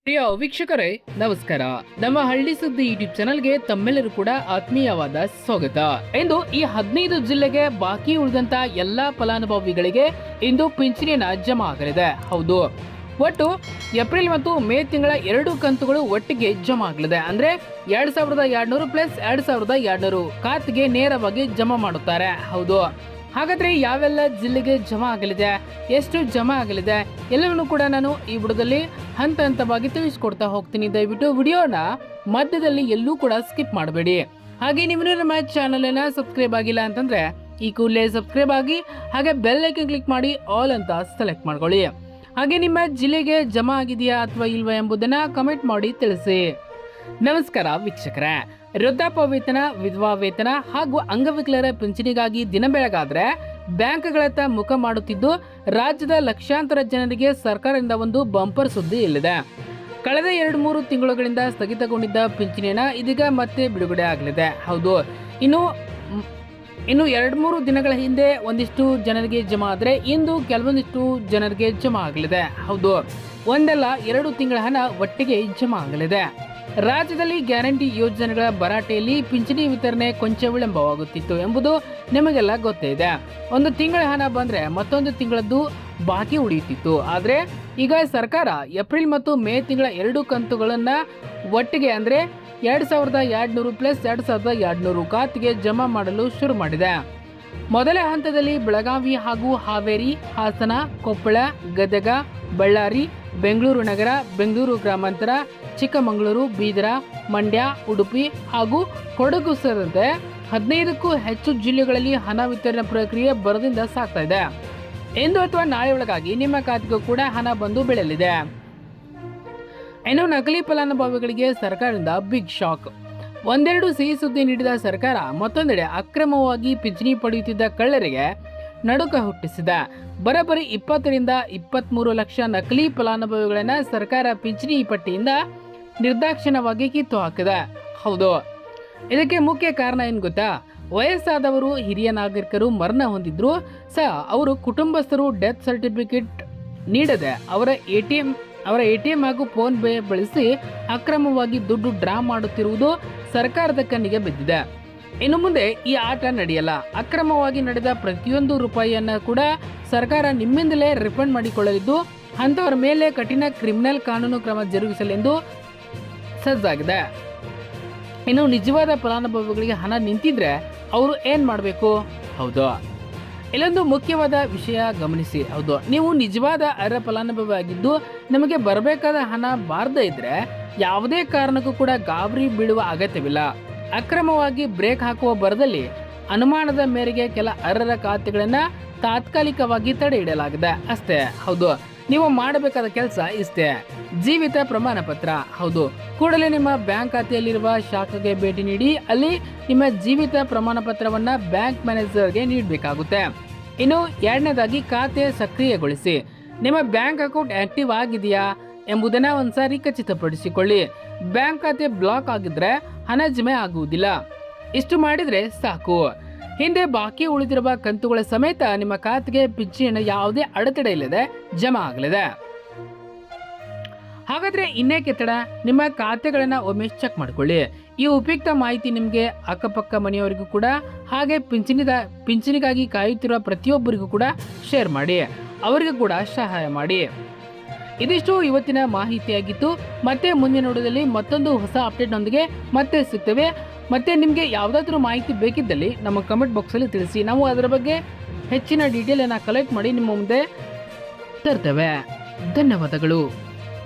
ಪ್ರಿಯ ವೀಕ್ಷಕರೇ ನಮಸ್ಕಾರ. ನಮ್ಮ ಹಳ್ಳಿ ಸುದ್ದಿ ಯೂಟ್ಯೂಬ್ ಚಾನಲ್ಗೆ ತಮ್ಮೆಲ್ಲರೂ ಕೂಡ ಆತ್ಮೀಯವಾದ ಸ್ವಾಗತ. ಇಂದು ಈ 15 ಜಿಲ್ಲೆಗೆ ಬಾಕಿ ಉಳಿದಂತ ಎಲ್ಲಾ ಫಲಾನುಭವಿಗಳಿಗೆ ಇಂದು ಪಿಂಚಣಿಯನ್ನ ಜಮಾ ಆಗಲಿದೆ. ಹೌದು, ಒಟ್ಟು ಏಪ್ರಿಲ್ ಮತ್ತು ಮೇ ತಿಂಗಳ 2 ಕಂತುಗಳು ಒಟ್ಟಿಗೆ ಜಮಾ ಆಗಲಿದೆ. ಅಂದ್ರೆ 2200 ಪ್ಲಸ್ 2200 ಖಾತೆಗೆ ನೇರವಾಗಿ ಜಮಾ ಮಾಡುತ್ತಾರೆ. ಹೌದು, ಹಾಗಾದ್ರೆ ಯಾವೆಲ್ಲ ಜಿಲ್ಲೆಗೆ ಜಮಾ ಆಗಲಿದೆ, ಎಷ್ಟು ಜಮಾ ಆಗಲಿದೆ ಎಲ್ಲವನ್ನೂ ಕೂಡ ನಾನು ಈ ವಿಡಿಯೋದಲ್ಲಿ ಹಂತ ಹಂತವಾಗಿ ತಿಳಿಸ್ಕೊಡ್ತಾ ಹೋಗ್ತೀನಿ. ದಯವಿಟ್ಟು ವಿಡಿಯೋನ ಮಧ್ಯದಲ್ಲಿ ಎಲ್ಲೂ ಕೂಡ ಸ್ಕಿಪ್ ಮಾಡಬೇಡಿ. ಹಾಗೆ ನೀವು ನಮ್ಮ ಚಾನಲ್ ಅನ್ನ ಸಬ್ಸ್ಕ್ರೈಬ್ ಆಗಿಲ್ಲ ಅಂತಂದ್ರೆ ಈ ಕೂಡಲೇ ಸಬ್ಸ್ಕ್ರೈಬ್ ಆಗಿ ಹಾಗೆ ಬೆಲ್ ಐಕನ್ ಕ್ಲಿಕ್ ಮಾಡಿ ಆಲ್ ಅಂತ ಸೆಲೆಕ್ಟ್ ಮಾಡ್ಕೊಳ್ಳಿ. ಹಾಗೆ ನಿಮ್ಮ ಜಿಲ್ಲೆಗೆ ಜಮಾ ಆಗಿದೆಯಾ ಅಥವಾ ಇಲ್ವಾ ಎಂಬುದನ್ನ ಕಮೆಂಟ್ ಮಾಡಿ ತಿಳಿಸಿ. ನಮಸ್ಕಾರ ವೀಕ್ಷಕರೇ, ವೃದ್ಧಾಪ್ಯ ವೇತನ, ವಿಧವಾ ವೇತನ ಹಾಗೂ ಅಂಗವಿಕಲರ ಪಿಂಚಣಿಗಾಗಿ ದಿನ ಬೆಳಗಾದ್ರೆ ಬ್ಯಾಂಕ್ಗಳತ್ತ ಮುಖ ಮಾಡುತ್ತಿದ್ದು ರಾಜ್ಯದ ಲಕ್ಷಾಂತರ ಜನರಿಗೆ ಸರ್ಕಾರದಿಂದ ಒಂದು ಬಂಪರ್ ಸುದ್ದಿ ಇಲ್ಲಿದೆ. ಕಳೆದ 2-3 ತಿಂಗಳುಗಳಿಂದ ಸ್ಥಗಿತಗೊಂಡಿದ್ದ ಪಿಂಚಣಿಯನ್ನ ಇದೀಗ ಮತ್ತೆ ಬಿಡುಗಡೆ ಆಗಲಿದೆ. ಹೌದು, ಇನ್ನು 2-3 ದಿನಗಳ ಹಿಂದೆ ಒಂದಿಷ್ಟು ಜನರಿಗೆ ಜಮಾ ಆದರೆ ಇಂದು ಕೆಲವೊಂದಿಷ್ಟು ಜನರಿಗೆ ಜಮಾ ಆಗಲಿದೆ. ಹೌದು, ಒಂದಲ್ಲ 2 ತಿಂಗಳ ಹಣ ಒಟ್ಟಿಗೆ ಜಮಾ ಆಗಲಿದೆ. ರಾಜ್ಯದಲ್ಲಿ ಗ್ಯಾರಂಟಿ ಯೋಜನೆಗಳ ಭರಾಟೆಯಲ್ಲಿ ಪಿಂಚಣಿ ವಿತರಣೆ ಕೊಂಚ ವಿಳಂಬವಾಗುತ್ತಿತ್ತು ಎಂಬುದು ನಿಮಗೆಲ್ಲ ಗೊತ್ತೇ ಇದೆ. ಒಂದು ತಿಂಗಳ ಹಣ ಬಂದ್ರೆ ಮತ್ತೊಂದು ತಿಂಗಳದ್ದು ಬಾಕಿ ಉಳಿಯುತ್ತಿತ್ತು. ಆದರೆ ಈಗ ಸರ್ಕಾರ ಏಪ್ರಿಲ್ ಮತ್ತು ಮೇ ತಿಂಗಳ 2 ಕಂತುಗಳನ್ನ ಒಟ್ಟಿಗೆ ಅಂದ್ರೆ 2200 ಪ್ಲಸ್ 2200 ಖಾತೆಗೆ ಜಮಾ ಮಾಡಲು ಶುರು ಮಾಡಿದೆ. ಮೊದಲ ಹಂತದಲ್ಲಿ ಬೆಳಗಾವಿ ಹಾಗೂ ಹಾವೇರಿ, ಹಾಸನ, ಕೊಪ್ಪಳ, ಗದಗ, ಬಳ್ಳಾರಿ, ಬೆಂಗಳೂರು ನಗರ, ಬೆಂಗಳೂರು ಗ್ರಾಮಾಂತರ, ಚಿಕ್ಕಮಗಳೂರು, ಬೀದರ, ಮಂಡ್ಯ, ಉಡುಪಿ ಹಾಗೂ ಕೊಡಗು ಸೇರಿದಂತೆ 15ಕ್ಕೂ ಹೆಚ್ಚು ಜಿಲ್ಲೆಗಳಲ್ಲಿ ಹಣ ವಿತರಣೆ ಪ್ರಕ್ರಿಯೆ ಭರದಿಂದ ಸಾಗ್ತಾ ಇದೆ. ಇಂದು ಅಥವಾ ನಾಳೆ ಒಳಗಾಗಿ ನಿಮ್ಮ ಖಾತೆಗೂ ಕೂಡ ಹಣ ಬಂದು ಬೀಳಲಿದೆ. ಇನ್ನು ನಕಲಿ ಫಲಾನುಭವಿಗಳಿಗೆ ಸರ್ಕಾರದಿಂದ ಬಿಗ್ ಶಾಕ್. ಒಂದೆರಡು ಸಿಹಿ ಸುದ್ದಿ ನೀಡಿದ ಸರ್ಕಾರ ಮತ್ತೊಂದೆಡೆ ಅಕ್ರಮವಾಗಿ ಪಿಂಚಣಿ ಪಡೆಯುತ್ತಿದ್ದ ಕಳ್ಳರಿಗೆ ನಡುಕ ಹುಟ್ಟಿಸಿದೆ. ಬರೋಬ್ಬರಿ 20ರಿಂದ 23 ಲಕ್ಷ ನಕಲಿ ಫಲಾನುಭವಿಗಳನ್ನ ಸರ್ಕಾರ ಪಿಂಚಣಿ ಪಟ್ಟಿಯಿಂದ ನಿರ್ದಾಕ್ಷಿಣ್ಯವಾಗಿ ಕಿತ್ತು ಹಾಕಿದೆ. ಹೌದು, ಇದಕ್ಕೆ ಮುಖ್ಯ ಕಾರಣ ಏನು ಗೊತ್ತಾ? ವಯಸ್ಸಾದವರು, ಹಿರಿಯ ನಾಗರಿಕರು ಮರಣ ಹೊಂದಿದ್ರು ಸಹ ಅವರು ಕುಟುಂಬಸ್ಥರು ಡೆತ್ ಸರ್ಟಿಫಿಕೇಟ್ ನೀಡದೆ ಅವರ ಎಟಿಎಂ ಹಾಗೂ ಫೋನ್ ಪೇ ಬಳಸಿ ಅಕ್ರಮವಾಗಿ ದುಡ್ಡು ಡ್ರಾ ಮಾಡುತ್ತಿರುವುದು ಸರ್ಕಾರದ ಕಣ್ಣಿಗೆ ಬಿದ್ದಿದೆ. ಇನ್ನು ಮುಂದೆ ಈ ಆಟ ನಡೆಯಲ್ಲ. ಅಕ್ರಮವಾಗಿ ನಡೆದ ಪ್ರತಿಯೊಂದು ರೂಪಾಯಿಯನ್ನ ಕೂಡ ಸರ್ಕಾರ ನಿಮ್ಮಿಂದಲೇ ರಿಫಂಡ್ ಮಾಡಿಕೊಳ್ಳಲಿದ್ದು ಅಂತವರ ಮೇಲೆ ಕಠಿಣ ಕ್ರಿಮಿನಲ್ ಕಾನೂನು ಕ್ರಮ ಜರುಗಿಸಲೆಂದು ಸಜ್ಜಾಗಿದೆ. ಇನ್ನು ನಿಜವಾದ ಫಲಾನುಭವಿಗಳಿಗೆ ಹಣ ನಿಂತಿದ್ರೆ ಅವರು ಏನ್ ಮಾಡಬೇಕು? ಹೌದು, ಇಲ್ಲೊಂದು ಮುಖ್ಯವಾದ ವಿಷಯ ಗಮನಿಸಿ. ಹೌದು, ನೀವು ನಿಜವಾದ ಅರ್ಹ ಫಲಾನುಭವಿ ಆಗಿದ್ದು ನಿಮಗೆ ಬರಬೇಕಾದ ಹಣ ಬಾರದೇ ಇದ್ರೆ ಯಾವುದೇ ಕಾರಣಕ್ಕೂ ಕೂಡ ಗಾಬರಿ ಬೀಳುವ ಅಗತ್ಯವಿಲ್ಲ. ಅಕ್ರಮವಾಗಿ ಬ್ರೇಕ್ ಹಾಕುವ ಬರದಲ್ಲಿ ಅನುಮಾನದ ಮೇರೆಗೆ ಕೆಲ ಅರ್ಹರ ಖಾತೆಗಳನ್ನ ತಾತ್ಕಾಲಿಕವಾಗಿ ತಡೆ ಹಿಡಿಯಲಾಗಿದೆ ಅಷ್ಟೇ. ಹೌದು, ನೀವು ಮಾಡಬೇಕಾದ ಕೆಲಸ ಇಷ್ಟೇ: ಜೀವಿತ ಪ್ರಮಾಣ ಪತ್ರ. ಹೌದು, ಕೂಡಲೇ ನಿಮ್ಮ ಬ್ಯಾಂಕ್ ಖಾತೆಯಲ್ಲಿರುವ ಶಾಖೆಗೆ ಭೇಟಿ ನೀಡಿ ಅಲ್ಲಿ ನಿಮ್ಮ ಜೀವಿತ ಪ್ರಮಾಣ ಪತ್ರವನ್ನ ಬ್ಯಾಂಕ್ ಮ್ಯಾನೇಜರ್ಗೆ ನೀಡಬೇಕಾಗುತ್ತೆ. ಇನ್ನು ಎರಡನೇದಾಗಿ ಖಾತೆ ಸಕ್ರಿಯಗೊಳಿಸಿ. ನಿಮ್ಮ ಬ್ಯಾಂಕ್ ಅಕೌಂಟ್ ಆಕ್ಟಿವ್ ಆಗಿದೆಯಾ ಎಂಬುದನ್ನ ಒಂದ್ಸಾರಿ ಖಚಿತಪಡಿಸಿಕೊಳ್ಳಿ. ಬ್ಯಾಂಕ್ ಖಾತೆ ಬ್ಲಾಕ್ ಆಗಿದ್ರೆ ಹಣ ಜಮೆ ಆಗುವುದಿಲ್ಲ. ಇಷ್ಟು ಮಾಡಿದ್ರೆ ಸಾಕು. ಹಿಂದೆ ಬಾಕಿ ಉಳಿದಿರುವ ಕಂತುಗಳ ಸಮೇತ ನಿಮ್ಮ ಖಾತೆಗೆ ಪಿಂಚಣಿಯನ್ನು ಯಾವುದೇ ಅಡೆತಡೆ ಇಲ್ಲದೆ ಜಮಾ ಆಗಲಿದೆ. ಹಾಗಾದ್ರೆ ಇನ್ನೇಕೆ ತಡ? ನಿಮ್ಮ ಖಾತೆಗಳನ್ನ ಒಮ್ಮೆ ಚೆಕ್ ಮಾಡಿಕೊಳ್ಳಿ. ಈ ಉಪಯುಕ್ತ ಮಾಹಿತಿ ನಿಮಗೆ ಅಕ್ಕಪಕ್ಕ ಮನೆಯವರಿಗೂ ಕೂಡ ಹಾಗೆ ಪಿಂಚಣಿಗಾಗಿ ಕಾಯುತ್ತಿರುವ ಪ್ರತಿಯೊಬ್ಬರಿಗೂ ಕೂಡ ಶೇರ್ ಮಾಡಿ, ಅವರಿಗೂ ಕೂಡ ಸಹಾಯ ಮಾಡಿ. ಇದಿಷ್ಟು ಇವತ್ತಿನ ಮಾಹಿತಿಯಾಗಿತ್ತು. ಮತ್ತೆ ಮುಂದಿನ ನೋಡೋದಲ್ಲಿ ಮತ್ತೊಂದು ಹೊಸ ಅಪ್ಡೇಟ್ನೊಂದಿಗೆ ಮತ್ತೆ ಸಿಗ್ತೇವೆ. ಮತ್ತೆ ನಿಮಗೆ ಯಾವುದಾದ್ರೂ ಮಾಹಿತಿ ಬೇಕಿದ್ದಲ್ಲಿ ನಮ್ಮ ಕಮೆಂಟ್ ಬಾಕ್ಸಲ್ಲಿ ತಿಳಿಸಿ. ನಾವು ಅದರ ಬಗ್ಗೆ ಹೆಚ್ಚಿನ ಡೀಟೇಲ್ ಅನ್ನ ಕಲೆಕ್ಟ್ ಮಾಡಿ ನಿಮ್ಮ ಮುಂದೆ ತರ್ತೇವೆ. ಧನ್ಯವಾದಗಳು.